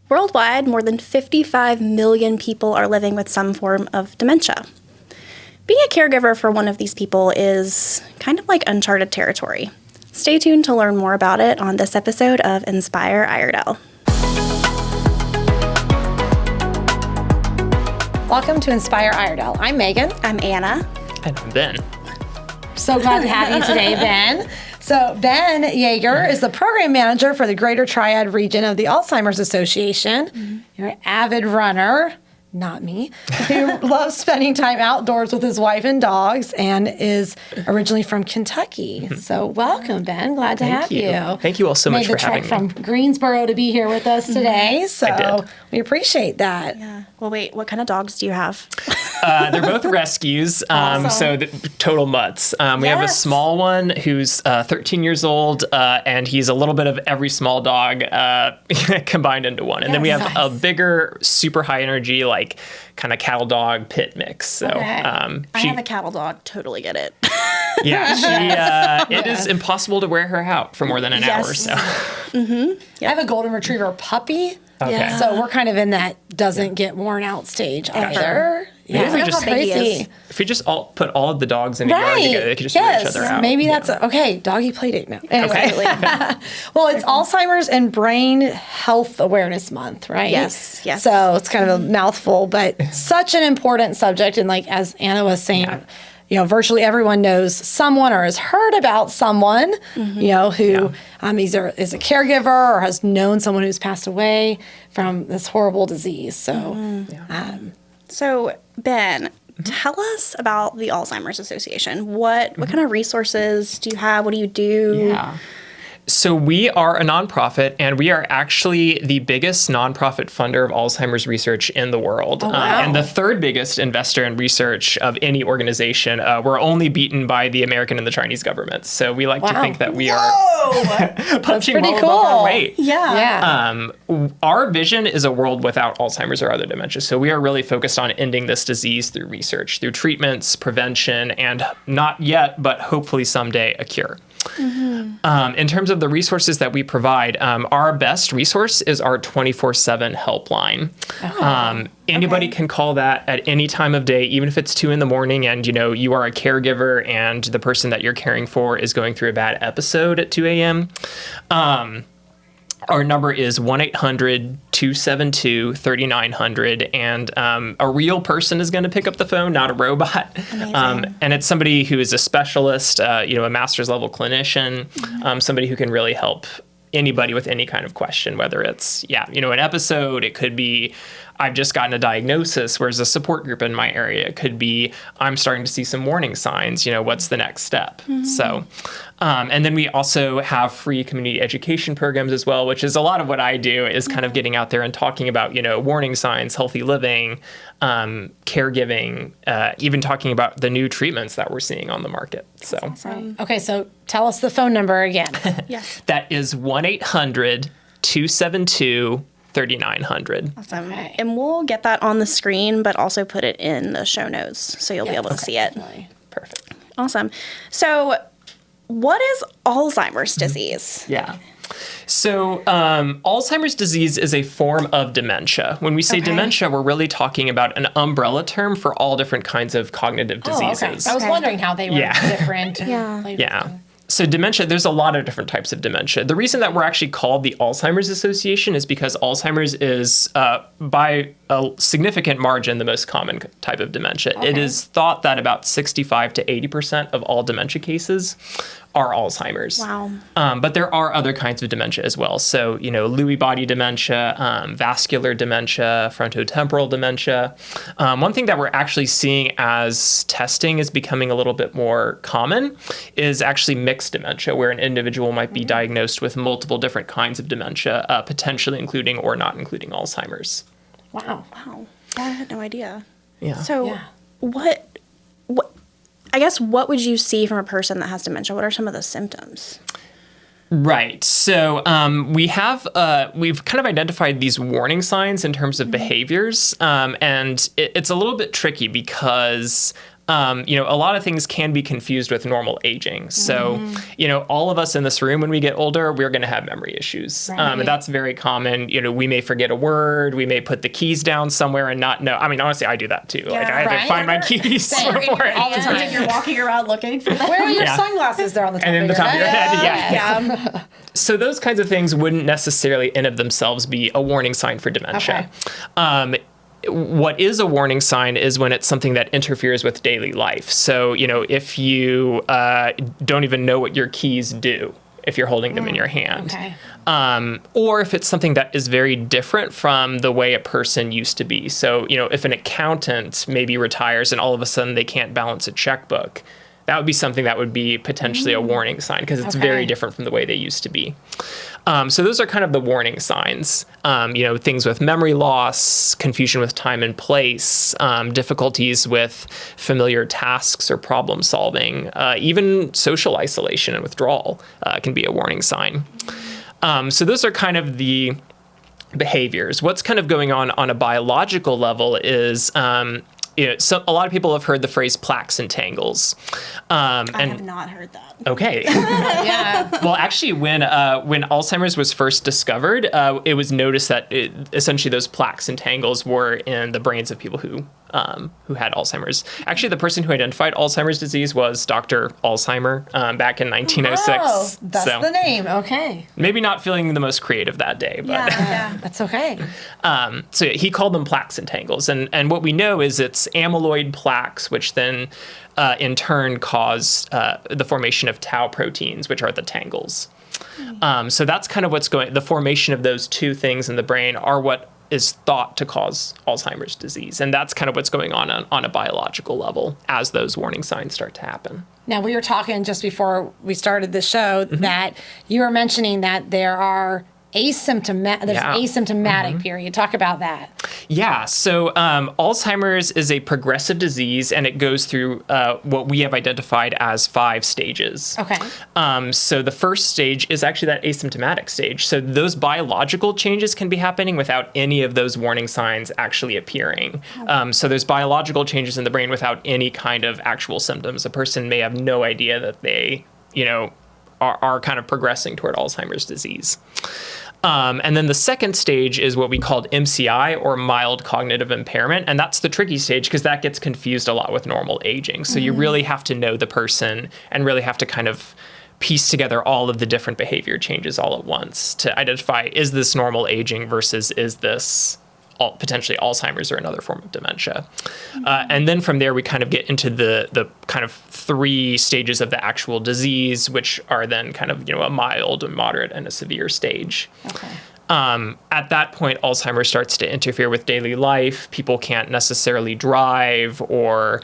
Worldwide, more than 55 million people are living with some form of dementia. Being a caregiver for one of these people is kind of like uncharted territory. Stay tuned to learn more about it on this episode of Inspire Iredell. Welcome to Inspire Iredell. I'm Megan. I'm Anna. And I'm Ben. So glad to have you today, Ben. So Ben Yeager is the program manager for the Greater Triad region of the Alzheimer's Association. Mm-hmm. You're an avid runner, not me, who loves spending time outdoors with his wife and dogs and is originally from Kentucky. So welcome, Ben. Glad to have you. Thank you all so much for having me. Made the trek from Greensboro to be here with us today. So we appreciate that. Yeah. Well, wait, what kind of dogs do you have? They're both rescues, so total mutts. We have a small one who's 13 years old, and he's a little bit of every small dog combined into one. And then we have a bigger, super high energy, like kind of cattle dog pit mix. So I have a cattle dog. Totally get it. Yeah, it is impossible to wear her out for more than an hour. So I have a golden retriever puppy. Okay. Yeah. So we're kind of in that doesn't get worn out stage either. Maybe Yeah, if we just all put all of the dogs in a yard together, they could just wear each other out. Maybe that's okay. Doggy play date now. Anyway. Well, it's Alzheimer's and Brain Health Awareness Month, right? Yes. So it's kind of a mouthful, but such an important subject. And like as Anna was saying, you know, virtually everyone knows someone or has heard about someone, you know, who either is a caregiver or has known someone who's passed away from this horrible disease. So, So, Ben, tell us about the Alzheimer's Association. What kind of resources do you have? What do you do? Yeah. So we are a nonprofit, and we are actually the biggest nonprofit funder of Alzheimer's research in the world, and the third biggest investor in research of any organization. We're only beaten by the American and the Chinese governments. So we like to think that we are punching well above our weight. Yeah. Our vision is a world without Alzheimer's or other dementia. So we are really focused on ending this disease through research, through treatments, prevention, and not yet, but hopefully someday, a cure. In terms of the resources that we provide, our best resource is our 24/7 helpline. Anybody can call that at any time of day, even if it's 2 a.m. and, you know, you are a caregiver and the person that you're caring for is going through a bad episode at 2 a.m. Our number is 1-800-272-3900, and a real person is going to pick up the phone, not a robot. And it's somebody who is a specialist, a master's level clinician, somebody who can really help anybody with any kind of question, whether it's, an episode, it could be, I've just gotten a diagnosis, where's a support group in my area? It could be, I'm starting to see some warning signs, what's the next step? So, and then we also have free community education programs as well, which is a lot of what I do is kind of getting out there and talking about, warning signs, healthy living, caregiving, even talking about the new treatments that we're seeing on the market. So, Okay, so tell us the phone number again. Yes. That is 1-800-272-3900. Awesome. And we'll get that on the screen, but also put it in the show notes so you'll be able to see it. Perfect. Awesome. So what is Alzheimer's disease? Yeah. So Alzheimer's disease is a form of dementia. When we say dementia, we're really talking about an umbrella term for all different kinds of cognitive diseases. I was wondering how they were different. So dementia, there's a lot of different types of dementia. The reason that we're actually called the Alzheimer's Association is because Alzheimer's is, by a significant margin, the most common type of dementia. It is thought that about 65 to 80% of all dementia cases are Alzheimer's. Wow. But there are other kinds of dementia as well. So, Lewy body dementia, vascular dementia, frontotemporal dementia. One thing that we're actually seeing as testing is becoming a little bit more common is actually mixed dementia, where an individual might be diagnosed with multiple different kinds of dementia, potentially including or not including Alzheimer's. Wow. I had no idea. Yeah. So what would you see from a person that has dementia? What are some of the symptoms? Right. So we've kind of identified these warning signs in terms of behaviors. And it's a little bit tricky because a lot of things can be confused with normal aging. So, all of us in this room, when we get older, we're going to have memory issues. Right. And that's very common. We may forget a word. We may put the keys down somewhere and not know. I mean, honestly, I do that too. Like, I had to find my keys before all the time. You're walking around looking for them. Where are your sunglasses? They're on the top And of then the your top of your head, Yeah. So those kinds of things wouldn't necessarily in of themselves be a warning sign for dementia. What is a warning sign is when it's something that interferes with daily life. So, if you don't even know what your keys do, if you're holding them in your hand. Okay. Or if it's something that is very different from the way a person used to be. So, if an accountant maybe retires and all of a sudden they can't balance a checkbook, that would be something that would be potentially a warning sign because it's very different from the way they used to be. So those are kind of the warning signs. Things with memory loss, confusion with time and place, difficulties with familiar tasks or problem solving, even social isolation and withdrawal can be a warning sign. So those are kind of the behaviors. What's kind of going on a biological level is so a lot of people have heard the phrase plaques and tangles. I have not heard that. Okay. Yeah. Well, actually, when Alzheimer's was first discovered, it was noticed that essentially those plaques and tangles were in the brains of people who had Alzheimer's. Actually, the person who identified Alzheimer's disease was Dr. Alzheimer back in 1906. Oh, that's So the name. Okay. maybe not feeling the most creative that day, but Yeah. That's okay. so he called them plaques and tangles. And what we know is it's amyloid plaques, which then in turn cause the formation of tau proteins, which are the tangles. So that's kind of the formation of those two things in the brain are what is thought to cause Alzheimer's disease. And that's kind of what's going on a biological level as those warning signs start to happen. Now, we were talking just before we started the show that you were mentioning that there are asymptomatic period. Talk about that. Yeah. So Alzheimer's is a progressive disease, and it goes through what we have identified as 5 stages. Okay. So the first stage is actually that asymptomatic stage. So those biological changes can be happening without any of those warning signs actually appearing. So there's biological changes in the brain without any kind of actual symptoms. A person may have no idea that they, are kind of progressing toward Alzheimer's disease. And then the second stage is what we called MCI, or mild cognitive impairment. And that's the tricky stage because that gets confused a lot with normal aging. So you really have to know the person and really have to kind of piece together all of the different behavior changes all at once to identify, is this normal aging versus is this potentially Alzheimer's or another form of dementia. And then from there, we kind of get into the kind of 3 stages of the actual disease, which are then kind of, a mild, a moderate, and a severe stage. Okay. At that point, Alzheimer's starts to interfere with daily life. People can't necessarily drive or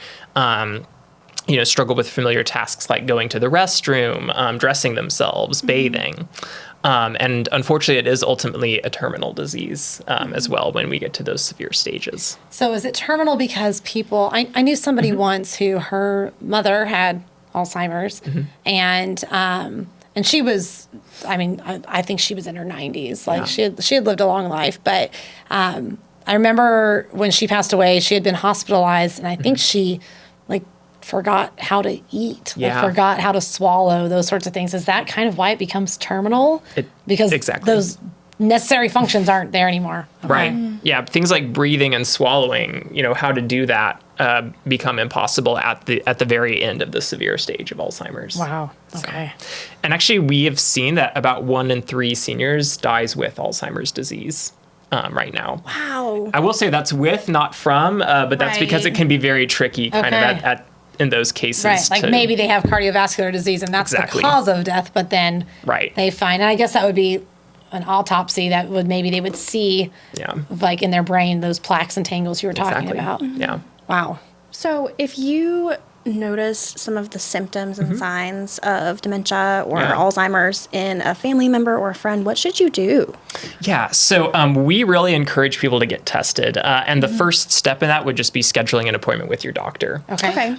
struggle with familiar tasks like going to the restroom, dressing themselves, bathing. And unfortunately, it is ultimately a terminal disease as well when we get to those severe stages. So is it terminal because people, I knew somebody once who her mother had Alzheimer's and she was, I think she was in her 90s. Like she had lived a long life, but I remember when she passed away, she had been hospitalized and I think she forgot how to eat, forgot how to swallow, those sorts of things. Is that kind of why it becomes terminal? Because those necessary functions aren't there anymore. Okay. Right. Yeah. Things like breathing and swallowing, how to do that become impossible at the very end of the severe stage of Alzheimer's. Wow. Okay. So, and actually, we have seen that about 1 in 3 seniors dies with Alzheimer's disease. Right now. Wow. I will say that's with, not from, but that's because it can be very tricky kind of in those cases. Right, like maybe they have cardiovascular disease and that's the cause of death, but then they find, and I guess that would be an autopsy that would, maybe they would see in their brain, those plaques and tangles you were talking about. Yeah. Wow. So if you notice some of the symptoms and signs of dementia or Yeah. Alzheimer's in a family member or a friend, what should you do? Yeah, so we really encourage people to get tested. And the first step in that would just be scheduling an appointment with your doctor. Okay.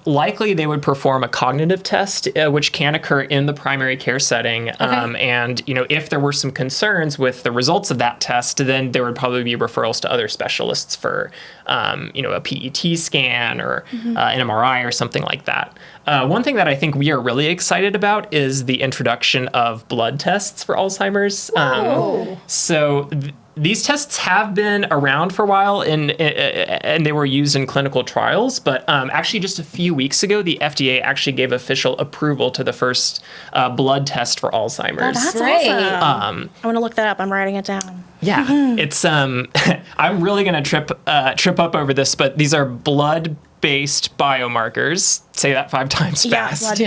Likely they would perform a cognitive test, which can occur in the primary care setting. And, if there were some concerns with the results of that test, then there would probably be referrals to other specialists for, a PET scan or an MRI or something like that. One thing that I think we are really excited about is the introduction of blood tests for Alzheimer's. These tests have been around for a while, and they were used in clinical trials. But actually, just a few weeks ago, the FDA actually gave official approval to the first blood test for Alzheimer's. That's Great. awesome. I want to look that up. I'm writing it down. Yeah, it's I'm really gonna trip up over this, but these are blood-based biomarkers. Say that 5 times fast.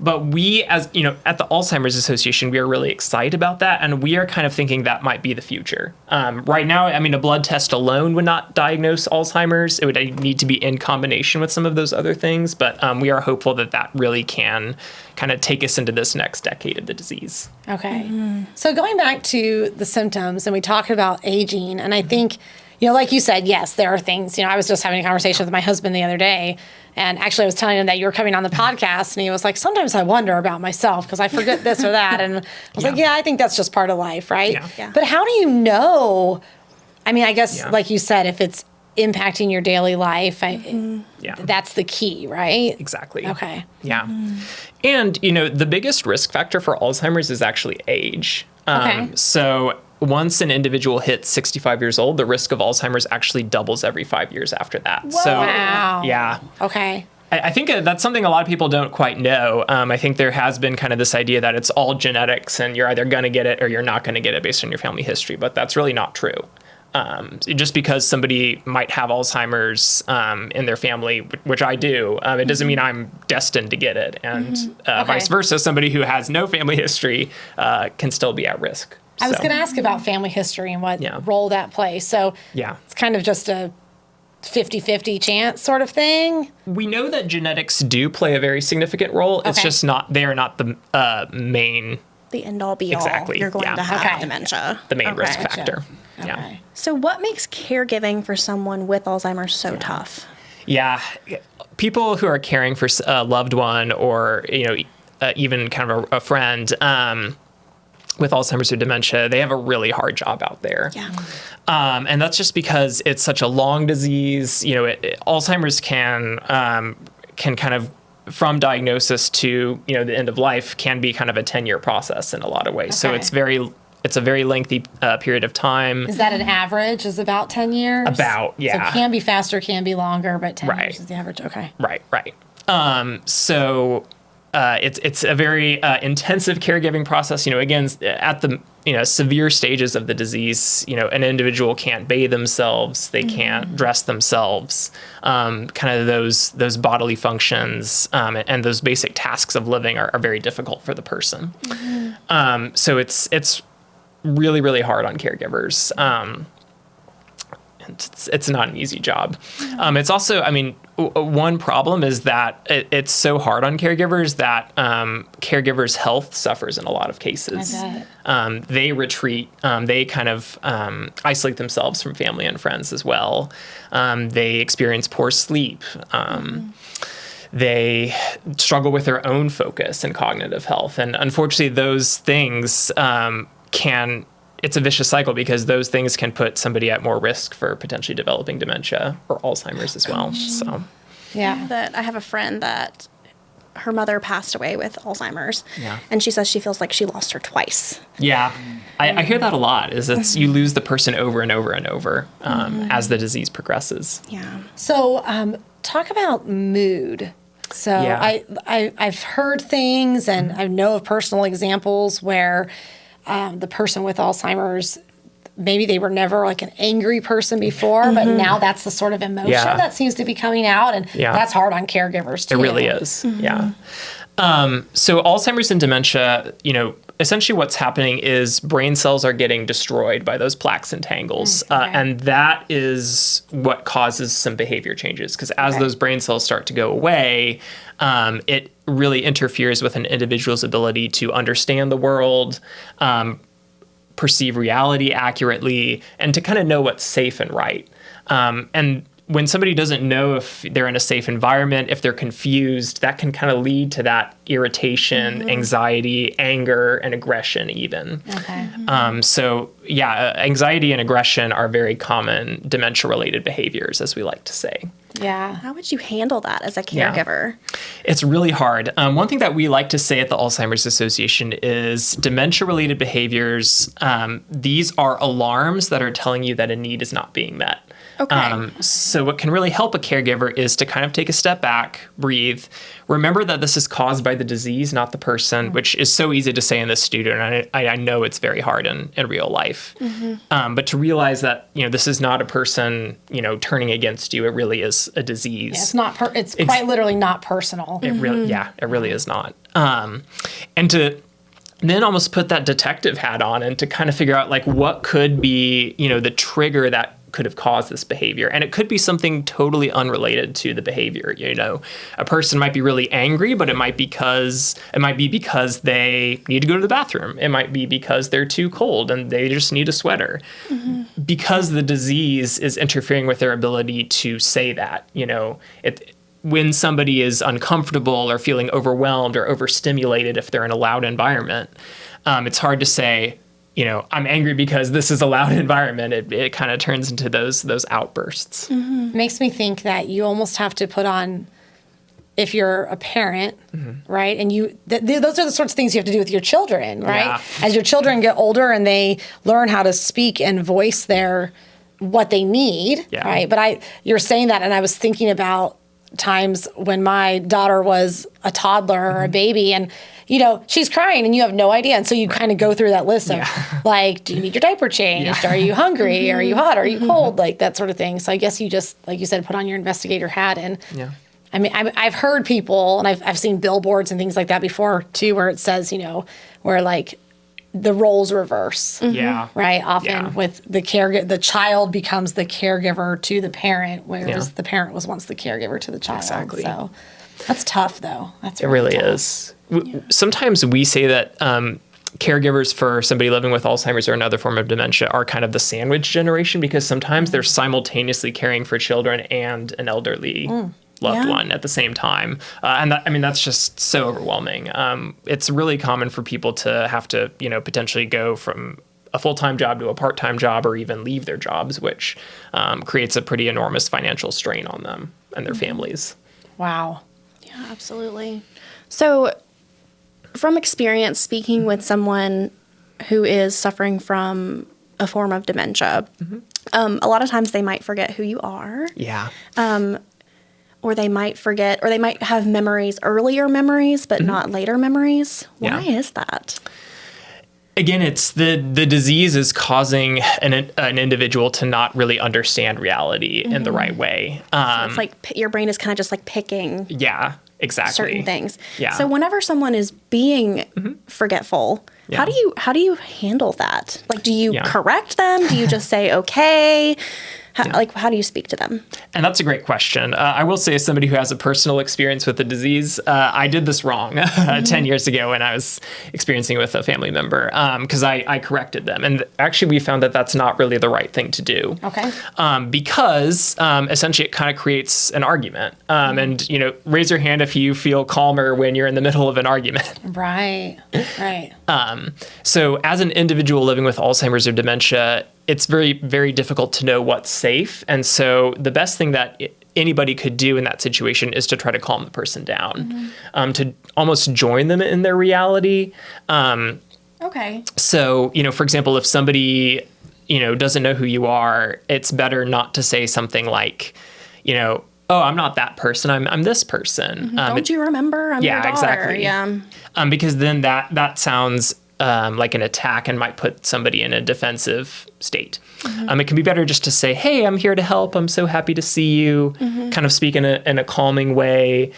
But we, as at the Alzheimer's Association, we are really excited about that, and we are kind of thinking that might be the future. Right now, a blood test alone would not diagnose Alzheimer's. It would need to be in combination with some of those other things, but we are hopeful that that really can kind of take us into this next decade of the disease. Okay. So going back to the symptoms, and we talked about aging, and I think, like you said, yes, there are things, I was just having a conversation with my husband the other day, and actually I was telling him that you were coming on the podcast, and he was like, sometimes I wonder about myself because I forget this or that. And I was like, yeah, I think that's just part of life, right? Yeah. But how do you know, I guess, like you said, if it's impacting your daily life, that's the key, right? Exactly. Okay. Yeah. And, the biggest risk factor for Alzheimer's is actually age. Okay. So once an individual hits 65 years old, the risk of Alzheimer's actually doubles every 5 years after that. Whoa. So, wow. Yeah. Okay. I think that's something a lot of people don't quite know. I think there has been kind of this idea that it's all genetics and you're either going to get it or you're not going to get it based on your family history, but that's really not true. Just because somebody might have Alzheimer's in their family, which I do, it doesn't mean I'm destined to get it. And vice versa, somebody who has no family history can still be at risk. I was going to ask about family history and what Yeah. role that plays. So Yeah. it's kind of just a 50-50 chance sort of thing. We know that genetics do play a very significant role. It's Okay. just they are not the main The end all be all. Exactly, You're going yeah. to have Okay. dementia. the main risk Gotcha. factor. Yeah. Okay. So what makes caregiving for someone with Alzheimer's so tough? Yeah, people who are caring for a loved one or even kind of a friend with Alzheimer's or dementia, they have a really hard job out there. Yeah. And that's just because it's such a long disease. Alzheimer's can kind of, from diagnosis to the end of life, can be kind of a 10-year process in a lot of ways. So Okay. it's a very lengthy period of time. Is that an average? Is about 10 years? About, yeah. So it can be faster, can be longer, but 10 Right. years is the average. Okay. Right. It's a very intensive caregiving process. Again, at the severe stages of the disease, an individual can't bathe themselves, they can't dress themselves. Kind of those bodily functions and those basic tasks of living are very difficult for the person. So it's really, really hard on caregivers. It's not an easy job. It's also, one problem is that it's so hard on caregivers that caregivers' health suffers in a lot of cases. I They retreat. They kind of isolate themselves from family and friends as well. They experience poor sleep. They struggle with their own focus and cognitive health. And unfortunately, those things it's a vicious cycle because those things can put somebody at more risk for potentially developing dementia or Alzheimer's as well. So, Yeah. That I have a friend that her mother passed away with Alzheimer's. Yeah. And she says she feels like she lost her twice. yeah, I hear that a lot. You lose the person over and over and over as the disease progresses. Yeah. So talk about mood. So Yeah. I've heard things and I know of personal examples where the person with Alzheimer's, maybe they were never like an angry person before, but now that's the sort of emotion Yeah. that seems to be coming out. And Yeah. that's hard on caregivers too. It really is. Yeah. So Alzheimer's and dementia, essentially what's happening is brain cells are getting destroyed by those plaques and tangles. Okay. And that is what causes some behavior changes. Because as those brain cells start to go away, it really interferes with an individual's ability to understand the world, perceive reality accurately, and to kind of know what's safe and right. And when somebody doesn't know if they're in a safe environment, if they're confused, that can kind of lead to that irritation, anxiety, anger, and aggression even. Okay. So yeah, anxiety and aggression are very common dementia-related behaviors, as we like to say. Yeah. How would you handle that as a caregiver? It's really hard. One thing that we like to say at the Alzheimer's Association is dementia-related behaviors, these are alarms that are telling you that a need is not being met. Okay. So what can really help a caregiver is to kind of take a step back, breathe, remember that this is caused by the disease, not the person, which is so easy to say in this studio, and I know it's very hard in real life. But to realize that, this is not a person, turning against you, it really is a disease. It's not. It's quite literally not personal. It really is not. And to then almost put that detective hat on and to kind of figure out what could be, the trigger that could have caused this behavior. And it could be something totally unrelated to the behavior. A person might be really angry, but it might be because they need to go to the bathroom. It might be because they're too cold and they just need a sweater. Because the disease is interfering with their ability to say that, when somebody is uncomfortable or feeling overwhelmed or overstimulated, if they're in a loud environment, it's hard to say, I'm angry because this is a loud environment. It kind of turns into those outbursts. Makes me think that you almost have to put on, if you're a parent, right? And those are the sorts of things you have to do with your children, right? Yeah. As your children get older and they learn how to speak and voice what they need, right? But you're saying that, and I was thinking about times when my daughter was a toddler or a baby, and she's crying and you have no idea. And so you kind of go through that list of do you need your diaper changed? Are you hungry? Are you hot? Are you cold? That sort of thing. So I guess you just, like you said, put on your investigator hat. And I mean, I've heard people, and I've seen billboards and things like that before too, where it says, where the roles reverse. Right. Often with the child becomes the caregiver to the parent, whereas the parent was once the caregiver to the child. Exactly. So that's tough though. That's It really tough. is. Sometimes we say that caregivers for somebody living with Alzheimer's or another form of dementia are kind of the sandwich generation, because sometimes they're simultaneously caring for children and an elderly loved one at the same time. And that's just so overwhelming. It's really common for people to have to, potentially go from a full-time job to a part-time job, or even leave their jobs, which creates a pretty enormous financial strain on them and their families. Wow. Yeah, absolutely. So from experience, speaking with someone who is suffering from a form of dementia, a lot of times they might forget who you are. Yeah. Or they might forget, or they might have earlier memories, but not later memories. Why is that? Again, it's the disease is causing an individual to not really understand reality in the right way. So it's like your brain is kind of just picking Exactly. certain things. Yeah. So whenever someone is being forgetful, how do you handle that? Do you correct them? Do you just say okay? How do you speak to them? And that's a great question. I will say, as somebody who has a personal experience with the disease, I did this wrong 10 years ago when I was experiencing it with a family member, because I corrected them. And actually, we found that that's not really the right thing to do. Okay. Because essentially it kind of creates an argument. And, raise your hand if you feel calmer when you're in the middle of an argument. Right. Right. So as an individual living with Alzheimer's or dementia, it's very, very difficult to know what's safe. And so the best thing that anybody could do in that situation is to try to calm the person down, to almost join them in their reality. Okay. So, for example, if somebody, doesn't know who you are, it's better not to say something like, oh, I'm not that person. I'm this person. Don't you remember? I'm your daughter. Exactly. Yeah. Because then that sounds like an attack and might put somebody in a defensive state. It can be better just to say, hey, I'm here to help. I'm so happy to see you. Kind of speak in a calming way.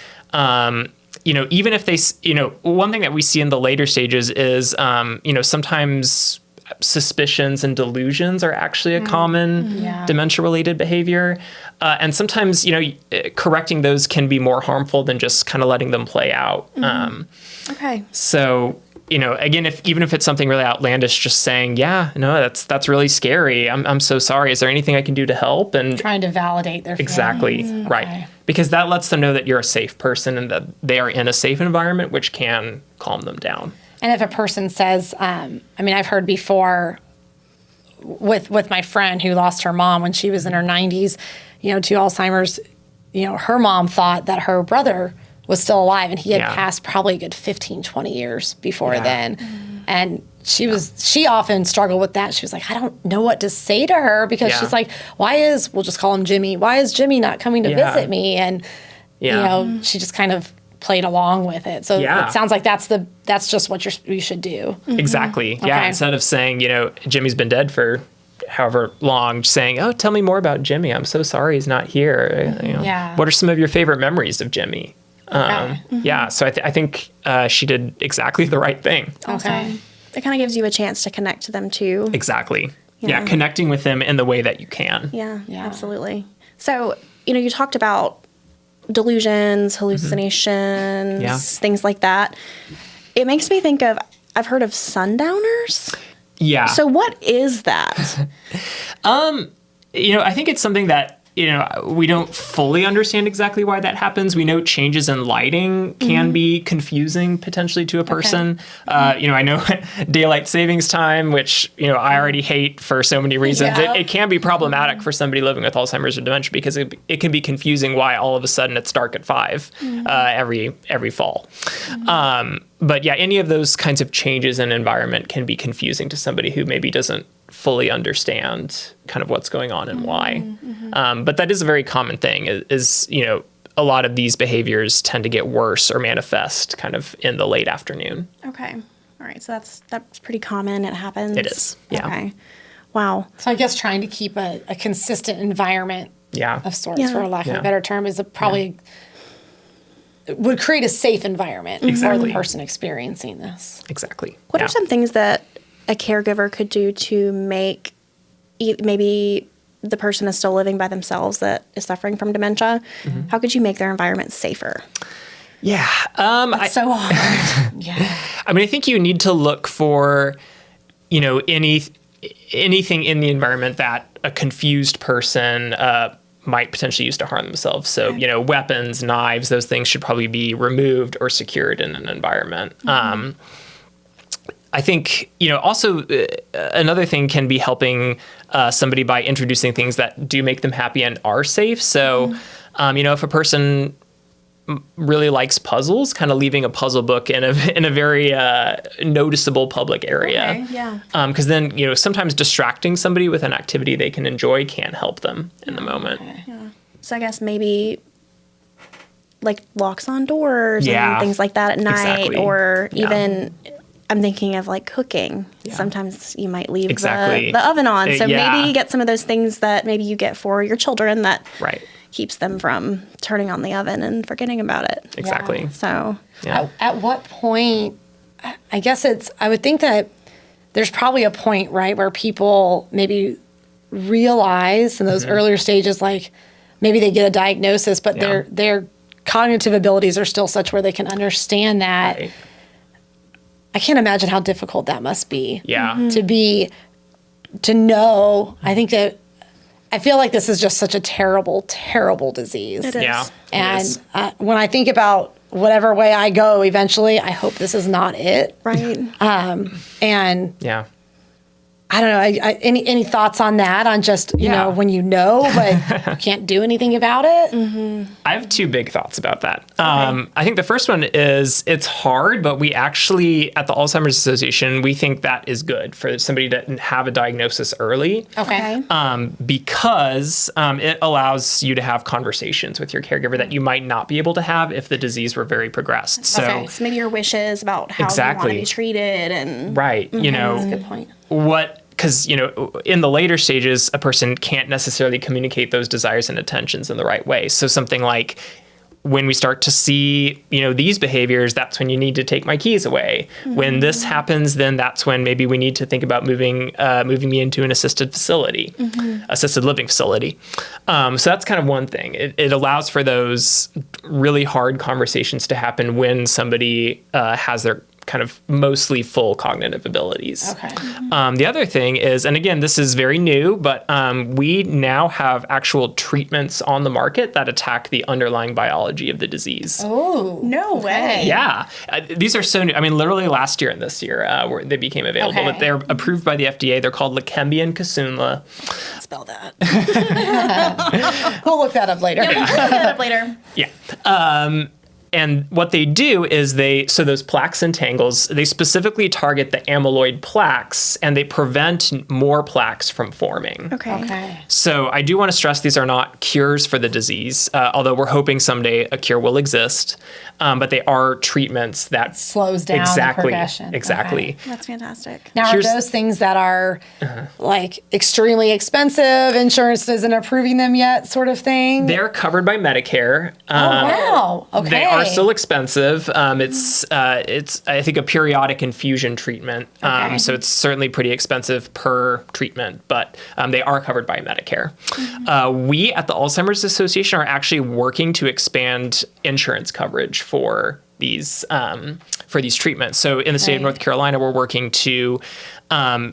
even if they, one thing that we see in the later stages is, sometimes suspicions and delusions are actually a common dementia-related behavior. And sometimes, correcting those can be more harmful than just kind of letting them play out. Okay. So, again, even if it's something really outlandish, just saying, yeah, no, that's really scary. I'm so sorry. Is there anything I can do to help? And Trying to validate their exactly, feelings. right. Okay. Because that lets them know that you're a safe person and that they are in a safe environment, which can calm them down. And if a person says, I've heard before with my friend who lost her mom when she was in her 90s, to Alzheimer's, her mom thought that her brother was still alive and he had passed probably a good 15, 20 years before then. And she often struggled with that. She was like, I don't know what to say to her because she's like, we'll just call him Jimmy. Why is Jimmy not coming to visit me? And, she just kind of played along with it. So it sounds like that's just what you should do. Exactly. Okay. Yeah. Instead of saying, Jimmy's been dead for however long, just saying, oh, tell me more about Jimmy. I'm so sorry he's not here. What are some of your favorite memories of Jimmy? Yeah. So I think she did exactly the right thing. Okay. It kind of gives you a chance to connect to them too. Exactly. Yeah. Connecting with them in the way that you can. Yeah, absolutely. So, you talked about delusions, hallucinations, things like that. It makes me think of, I've heard of sundowners. Yeah. So what is that? I think it's something that, we don't fully understand exactly why that happens. We know changes in lighting can be confusing potentially to a person. I know daylight savings time, which, I already hate for so many reasons. Yeah. It can be problematic for somebody living with Alzheimer's or dementia because it can be confusing why all of a sudden it's dark at 5 every fall. But yeah, any of those kinds of changes in environment can be confusing to somebody who maybe doesn't fully understand kind of what's going on and why. But that is a very common thing is a lot of these behaviors tend to get worse or manifest kind of in the late afternoon. Okay. All right. So that's pretty common. It happens. It is. Yeah. Okay. Wow. So I guess trying to keep a consistent environment of sorts, for lack of a better term, is probably would create a safe environment for the person experiencing this. Exactly. What are some things that a caregiver could do to make maybe the person is still living by themselves that is suffering from dementia? How could you make their environment safer? Yeah. That's so hard. I think you need to look for, anything in the environment that a confused person might potentially use to harm themselves. So, weapons, knives, those things should probably be removed or secured in an environment. I think, also another thing can be helping somebody by introducing things that do make them happy and are safe. So, if a person really likes puzzles, kind of leaving a puzzle book in a very noticeable public area. Okay, yeah. Because then, sometimes distracting somebody with an activity they can enjoy can help them in the moment. Okay. Yeah. So I guess maybe like locks on doors and things like that at night, or even I'm thinking of like cooking. Yeah. Sometimes you might leave the oven on. So maybe get some of those things that maybe you get for your children that keeps them from turning on the oven and forgetting about it. Exactly. So at what point, I would think that there's probably a point, right, where people maybe realize in those earlier stages, like maybe they get a diagnosis, but their cognitive abilities are still such where they can understand that. Right. I can't imagine how difficult that must be. Yeah. To know. I feel like this is just such a terrible, terrible disease. It is. Yeah. And when I think about whatever way I go eventually, I hope this is not it. Right. And yeah. I don't know. Any thoughts on that? On just, when but you can't do anything about it? I have two big thoughts about that. I think the first one is it's hard, but we actually, at the Alzheimer's Association, we think that is good for somebody to have a diagnosis early. Okay. Because it allows you to have conversations with your caregiver that you might not be able to have if the disease were very progressed. So maybe your wishes about how you want to be treated and... Right. That's a good point. Because, in the later stages, a person can't necessarily communicate those desires and intentions in the right way. So something like, when we start to see, these behaviors, that's when you need to take my keys away. When this happens, then that's when maybe we need to think about moving me into an assisted living facility. So that's kind of one thing. It allows for those really hard conversations to happen when somebody has their kind of mostly full cognitive abilities. Okay. The other thing is, and again, this is very new, but we now have actual treatments on the market that attack the underlying biology of the disease. Oh, No way. Yeah. These are so new. I mean, literally last year and this year where they became available. Okay. But they're approved by the FDA. They're called Leqembi and Kisunla. Spell that. We'll look that up later. We'll look that up later. Yeah. And what they do is so those plaques and tangles, they specifically target the amyloid plaques and they prevent more plaques from forming. Okay. So I do want to stress these are not cures for the disease, although we're hoping someday a cure will exist. But they are treatments that Slows down the progression. Exactly. Okay. That's fantastic. Now, are those things that are like extremely expensive, insurance isn't approving them yet, sort of thing? They're covered by Medicare. Wow. Okay. They are still expensive. It's I think a periodic infusion treatment. Okay. So it's certainly pretty expensive per treatment, but they are covered by Medicare. We at the Alzheimer's Association are actually working to expand insurance coverage for these treatments. So in the state of North Carolina, we're working to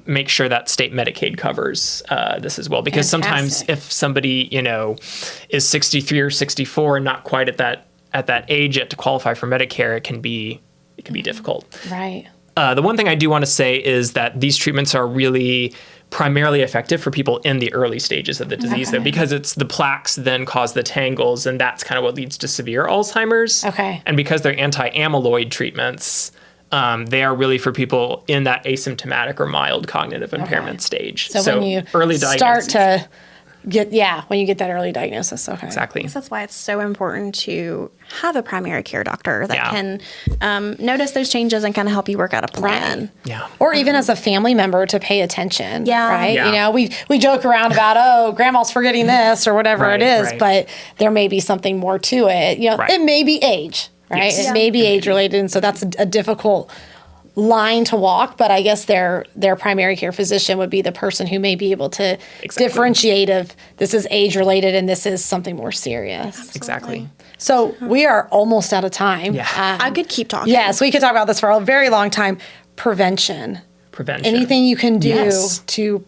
make sure that state Medicaid covers this as well. Because sometimes if somebody, is 63 or 64 and not quite at that age yet to qualify for Medicare, it can be difficult. Right. The one thing I do want to say is that these treatments are really primarily effective for people in the early stages of the disease, though, because it's the plaques then cause the tangles, and that's kind of what leads to severe Alzheimer's. Okay. And because they're anti-amyloid treatments, they are really for people in that asymptomatic or mild cognitive impairment stage. So when you early start diagnosis. to when you get that early diagnosis. Okay. Exactly. That's why it's so important to have a primary care doctor that Yeah. can notice those changes and kind of help you work out a plan. Yeah. Or even as a family member to pay attention. Yeah. Right. Yeah. We joke around about, grandma's forgetting this or whatever Right, it is, right. but there may be something more to it. Right. It may be age, right? Yes. It may be age related. And so that's a difficult line to walk, but I guess their primary care physician would be the person who may be able to differentiate if this is age related and this is something more serious. Exactly. So we are almost out of time. Yeah. I could keep talking. Yes, we could talk about this for a very long time. Prevention. Anything you can do Yes. to,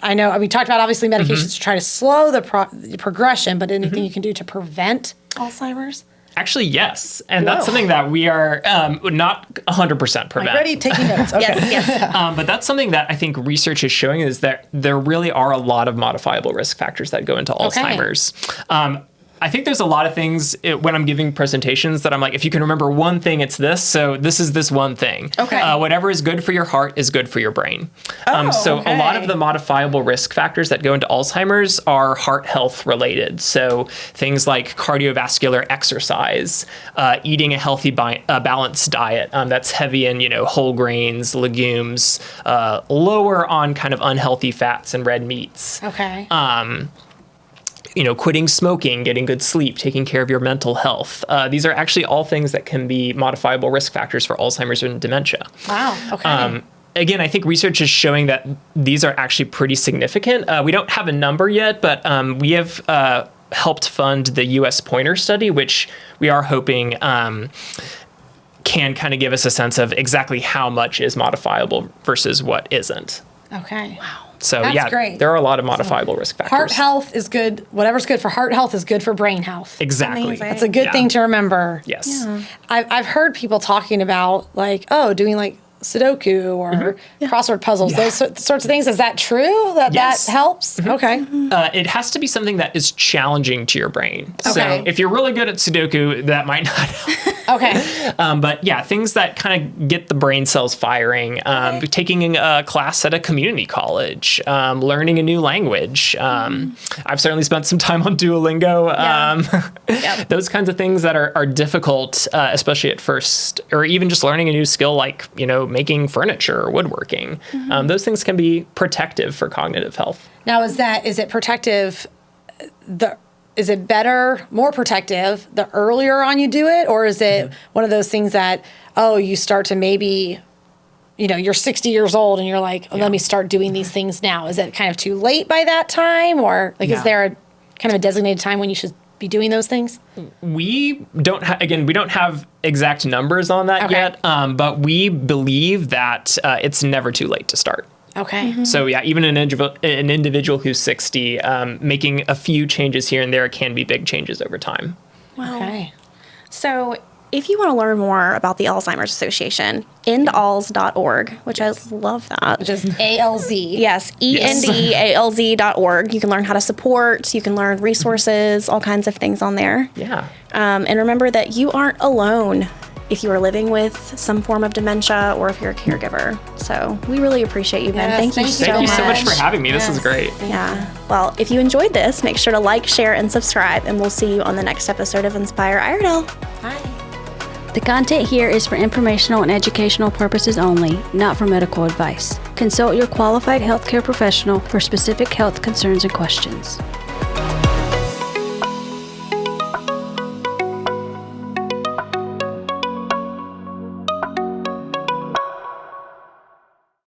we talked about obviously medications to try to slow the progression, but anything you can do to prevent Alzheimer's? Actually, yes. And that's something that we are not 100% prevent. Ready? Taking notes. Okay. Yes. But that's something that I think research is showing is that there really are a lot of modifiable risk factors that go into Alzheimer's. I think there's a lot of things when I'm giving presentations that I'm like, if you can remember one thing, it's this. So this is this one thing. Okay. Whatever is good for your heart is good for your brain. So a lot of the modifiable risk factors that go into Alzheimer's are heart health related. So things like cardiovascular exercise, eating a healthy balanced diet that's heavy in whole grains, legumes, lower on kind of unhealthy fats and red meats. Okay. Quitting smoking, getting good sleep, taking care of your mental health. These are actually all things that can be modifiable risk factors for Alzheimer's and dementia. Wow. Okay. Again, I think research is showing that these are actually pretty significant. We don't have a number yet, but we have helped fund the U.S. Pointer study, which we are hoping can kind of give us a sense of exactly how much is modifiable versus what isn't. Okay. Wow. So That's yeah, great. there are a lot of modifiable risk factors. Heart health is good. Whatever's good for heart health is good for brain health. Exactly. Amazing. That's a good thing to remember. Yes. Yeah. I've heard people talking about doing like Sudoku or crossword puzzles, those sorts of things. Is that true? That Yes. helps? Okay. It has to be something that is challenging to your brain. Okay. So if you're really good at Sudoku, that might not help. Okay. But yeah, things that kind of get the brain cells firing, taking a class at a community college, learning a new language. I've certainly spent some time on Duolingo. Those kinds of things that are difficult, especially at first, or even just learning a new skill like, making furniture or woodworking. Those things can be protective for cognitive health. Now, is it protective? is it better, more protective the earlier on you do it? Or is it one of those things that, you start to maybe, you're 60 years old and you're like, let me start doing these things now. Is it kind of too late by that time? Or is there a kind of a designated time when you should be doing those things? We don't we don't have exact numbers on that yet, but we believe that it's never too late to start. Okay. So even an individual who's 60, making a few changes here and there can be big changes over time. Wow. Okay. So if you want to learn more about the Alzheimer's Association, endalz.org, which I love that. Which is ALZ. Yes, endalz.org. You can learn how to support, you can learn resources, all kinds of things on there. Yeah. And remember that you aren't alone if you are living with some form of dementia or if you're a caregiver. So we really appreciate you, Ben. Yes, Thank you Thank you so much much. for having me. This is great. Yeah. Well, if you enjoyed this, make sure to like, share, and subscribe, and we'll see you on the next episode of Inspire Iredell. Bye. The content here is for informational and educational purposes only, not for medical advice. Consult your qualified healthcare professional for specific health concerns and questions.